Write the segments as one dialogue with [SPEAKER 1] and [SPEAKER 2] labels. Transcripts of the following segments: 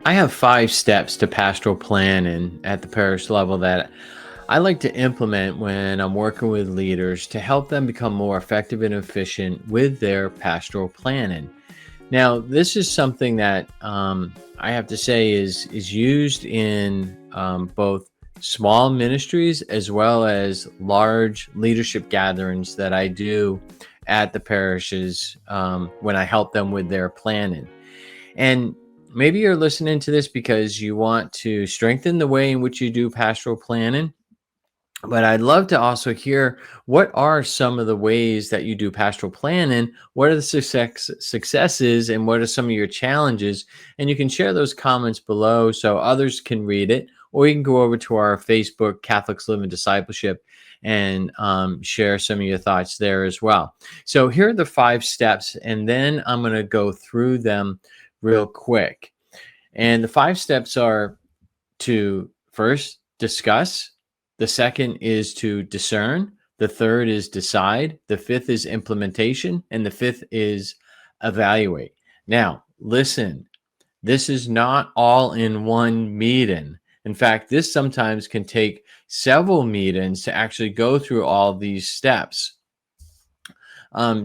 [SPEAKER 1] I have 5 steps to pastoral planning at the parish level that I like to implement when I'm working with leaders to help them become more effective and efficient with their pastoral planning. Now, this is something that I have to say is used in both small ministries as well as large leadership gatherings that I do at the parishes when I help them with their planning. And maybe you're listening to this because you want to strengthen the way in which you do pastoral planning. But I'd love to also hear what are some of the ways that you do pastoral planning? What are the successes and what are some of your challenges? And you can share those comments below so others can read it, or you can go over to our Facebook, Catholics Live in Discipleship, and share some of your thoughts there as well. So here are the 5 steps, and then I'm going to go through them real quick. And the 5 steps are to first discuss. The second is to discern. The third is decide. The fifth is implementation. And the fifth is evaluate. Now, listen, this is not all in one meeting. In fact, this sometimes can take several meetings to actually go through all these steps.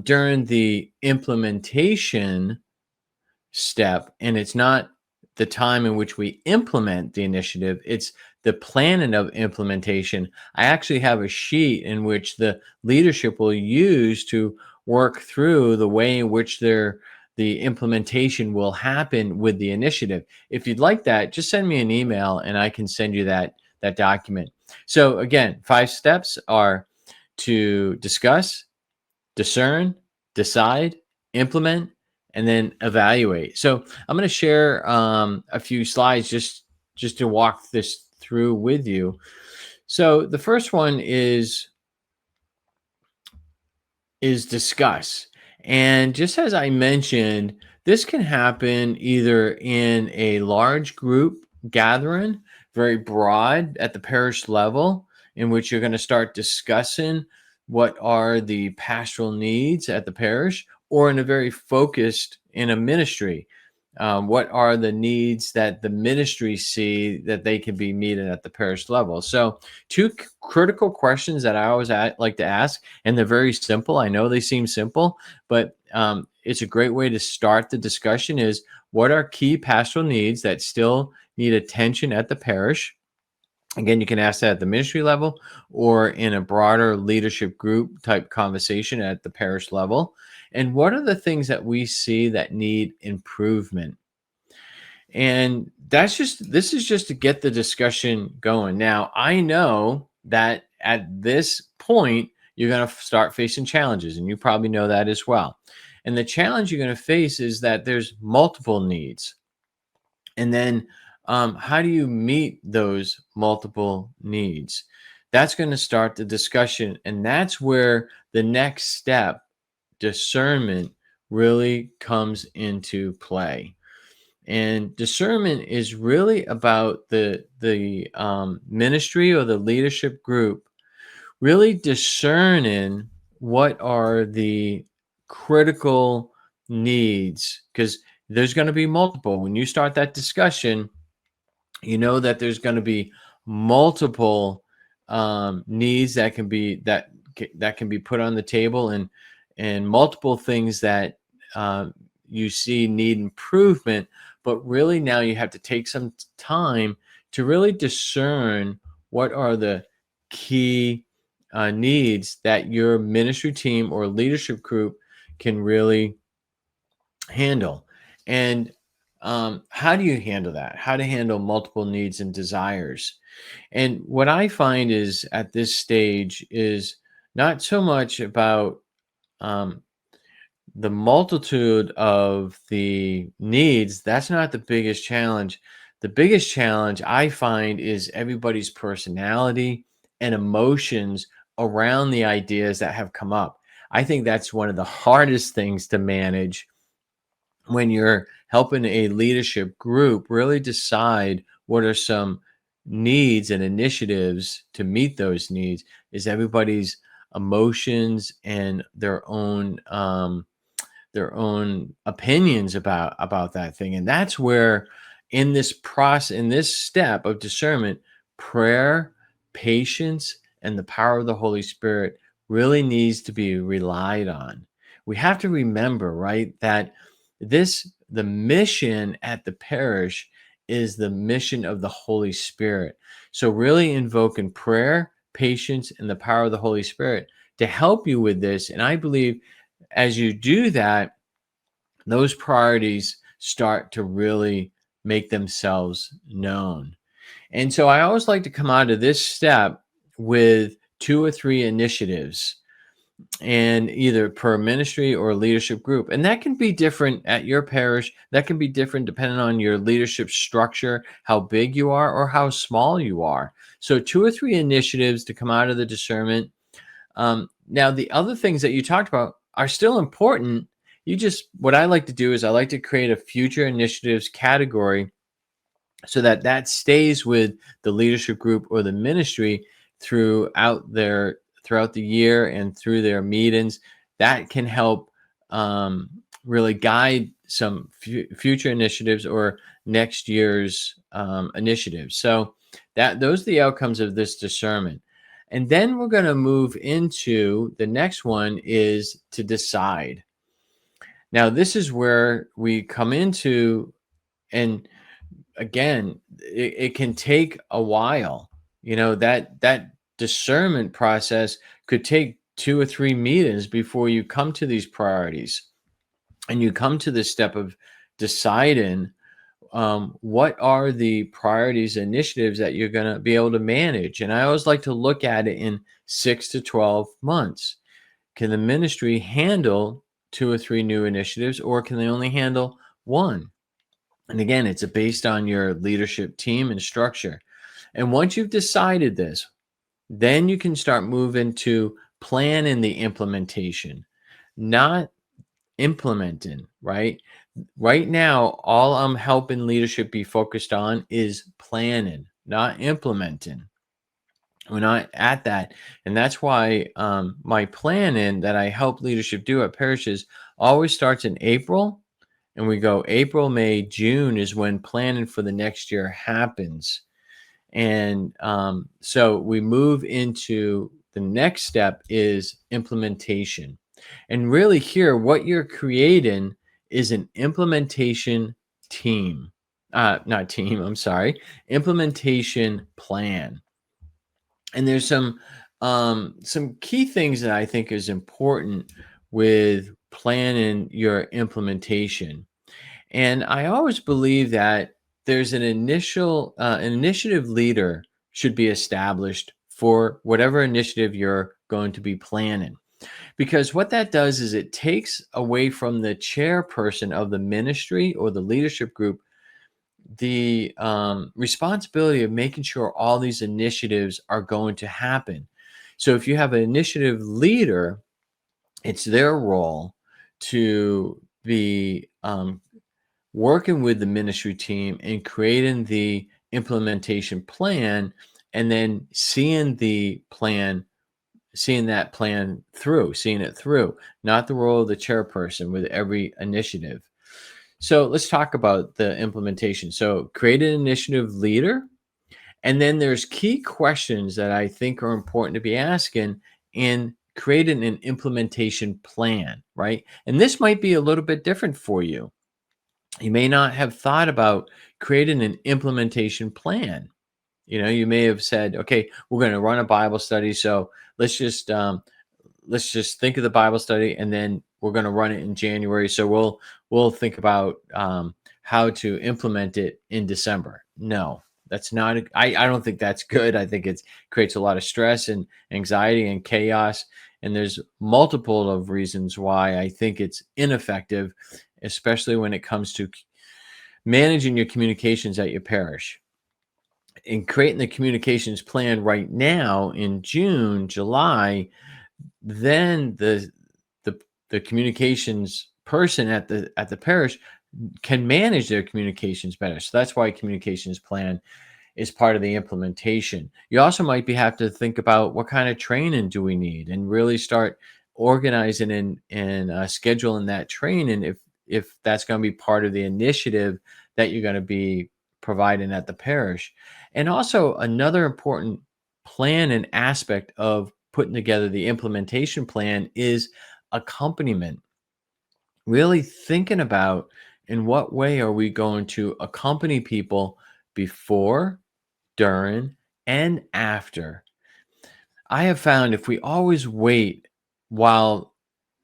[SPEAKER 1] During the implementation step, and it's not the time in which we implement the initiative, it's the planning of implementation. I actually have a sheet in which the leadership will use to work through the way in which the implementation will happen with the initiative. If you'd like that, just send me an email and I can send you that document. So again, 5 steps are to discuss, discern, decide, implement, and then evaluate. So I'm going to share a few slides just to walk this through with you. So the first one is discuss. And just as I mentioned, this can happen either in a large group gathering, very broad at the parish level, in which you're going to start discussing what are the pastoral needs at the parish, or in a very focused in a ministry. What are the needs that the ministry see that they can be meeting at the parish level? So, two critical questions that I always like to ask, and they're very simple. I know they seem simple, but it's a great way to start the discussion is what are key pastoral needs that still need attention at the parish? Again, you can ask that at the ministry level or in a broader leadership group type conversation at the parish level. And what are the things that we see that need improvement? And this is just to get the discussion going. Now, I know that at this point, you're going to start facing challenges, and you probably know that as well. And the challenge you're going to face is that there's multiple needs. And then how do you meet those multiple needs? That's going to start the discussion. And that's where the next step, discernment, really comes into play. And discernment is really about the ministry or the leadership group really discerning what are the critical needs, because there's going to be multiple. When you start that discussion, you know that there's going to be multiple needs that can be put on the table, and multiple things that you see need improvement. But really now you have to take some time to really discern what are the key needs that your ministry team or leadership group can really handle. And how do you handle that? How to handle multiple needs and desires? And what I find is at this stage is not so much about um, the multitude of the needs. That's not the biggest challenge. The biggest challenge I find is everybody's personality and emotions around the ideas that have come up. I think that's one of the hardest things to manage when you're helping a leadership group really decide what are some needs and initiatives to meet those needs, is everybody's emotions and their own opinions about that thing. And that's where in this process, in this step of discernment, prayer, patience, and the power of the Holy Spirit really needs to be relied on. We have to remember, right, that the mission at the parish is the mission of the Holy Spirit. So really invoking prayer, patience, and the power of the Holy Spirit to help you with this. And I believe as you do that, those priorities start to really make themselves known. And so I always like to come out of this step with 2 or 3 initiatives, and either per ministry or leadership group. And that can be different at your parish. That can be different depending on your leadership structure, how big you are or how small you are. So 2 or 3 initiatives to come out of the discernment. Now, the other things that you talked about are still important. What I like to do is I like to create a future initiatives category so that stays with the leadership group or the ministry throughout the year and through their meetings. That can help really guide some future initiatives or next year's initiatives. So those are the outcomes of this discernment. And then we're going to move into the next one, is to decide. Now, this is where we come into, and again, it can take a while. That discernment process could take 2 or 3 meetings before you come to these priorities, and you come to this step of deciding what are the priorities, initiatives that you're going to be able to manage. And I always like to look at it in 6 to 12 months. Can the ministry handle 2 or 3 new initiatives, or can they only handle one? And again, it's based on your leadership team and structure. And once you've decided this, then you can start moving to planning the implementation, not implementing, right? Right now, all I'm helping leadership be focused on is planning, not implementing. We're not at that. And that's why my planning that I help leadership do at parishes always starts in April. And we go April, May, June is when planning for the next year happens. And so we move into the next step, is implementation. And really here, what you're creating is an implementation team. Not team, I'm sorry, implementation plan. And there's some key things that I think is important with planning your implementation. And I always believe that there's an initiative leader should be established for whatever initiative you're going to be planning. Because what that does is it takes away from the chairperson of the ministry or the leadership group the responsibility of making sure all these initiatives are going to happen. So if you have an initiative leader, it's their role to be working with the ministry team and creating the implementation plan, and then seeing that plan through, seeing it through, not the role of the chairperson with every initiative. So let's talk about the implementation. So create an initiative leader, and then there's key questions that I think are important to be asking in creating an implementation plan, right? And this might be a little bit different for you. You may not have thought about creating an implementation plan. You may have said, okay, we're going to run a Bible study. So let's just think of the Bible study, and then we're going to run it in January. So we'll think about how to implement it in December. No, that's not. I don't think that's good. I think it creates a lot of stress and anxiety and chaos. And there's multiple of reasons why I think it's ineffective, especially when it comes to managing your communications at your parish. In creating the communications plan right now in June, July, then the communications person at the parish can manage their communications better. So that's why communications plan is part of the implementation. You also might have to think about what kind of training do we need, and really start organizing and scheduling that training if that's going to be part of the initiative that you're going to be providing at the parish. And also, another important plan and aspect of putting together the implementation plan is accompaniment. Really thinking about in what way are we going to accompany people before, during, and after. I have found if we always wait while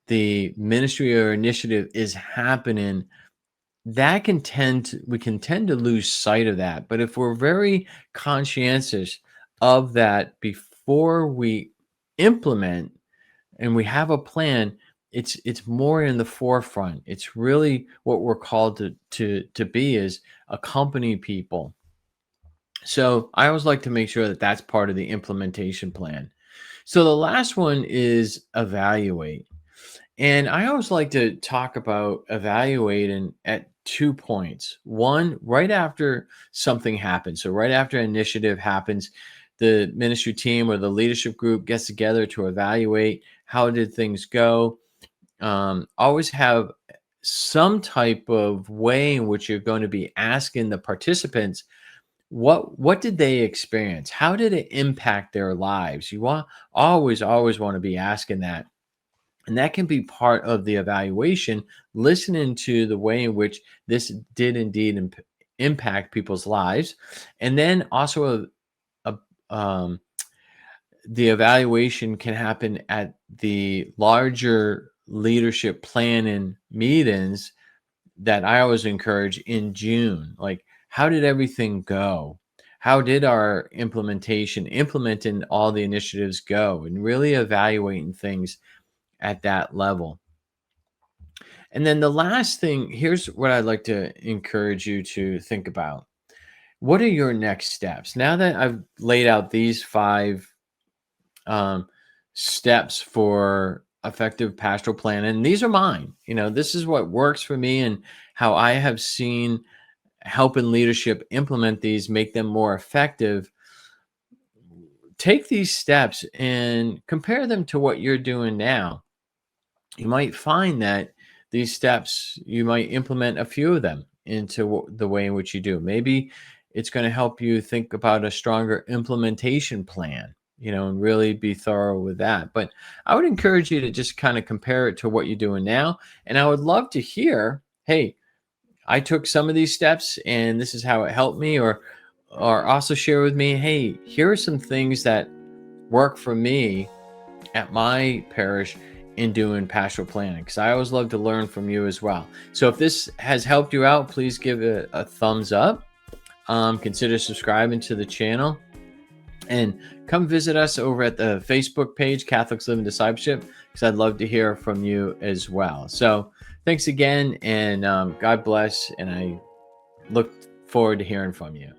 [SPEAKER 1] the ministry or initiative is happening, that we can tend to lose sight of that. But if we're very conscientious of that before we implement and we have a plan, it's more in the forefront. It's really what we're called to be is accompany people. So I always like to make sure that that's part of the implementation plan. So the last one is evaluate. And I always like to talk about evaluating at 2 points. One, right after something happens. So, right after an initiative happens, the ministry team or the leadership group gets together to evaluate how did things go. Always have some type of way in which you're going to be asking the participants what did they experience? How did it impact their lives? You want always want to be asking that, and that can be part of the evaluation, listening to the way in which this did indeed impact people's lives. And then also, a, the evaluation can happen at the larger leadership planning meetings that I always encourage in June. Like, how did everything go? How did our implementing all the initiatives go? And really evaluating things at that level. And then the last thing, here's what I'd like to encourage you to think about. What are your next steps? Now that I've laid out these 5 steps for effective pastoral planning, and these are mine. This is what works for me and how I have seen helping leadership implement these, make them more effective. Take these steps and compare them to what you're doing now. You might find that these steps, you might implement a few of them into the way in which you do. Maybe it's going to help you think about a stronger implementation plan, and really be thorough with that. But I would encourage you to just kind of compare it to what you're doing now. And I would love to hear, hey, I took some of these steps and this is how it helped me, or also share with me, hey, here are some things that work for me at my parish in doing pastoral planning, because I always love to learn from you as well. So if this has helped you out, please give it a thumbs up. Consider subscribing to the channel, and come visit us over at the Facebook page, Catholics Living Discipleship, because I'd love to hear from you as well. So thanks again, and God bless, and I look forward to hearing from you.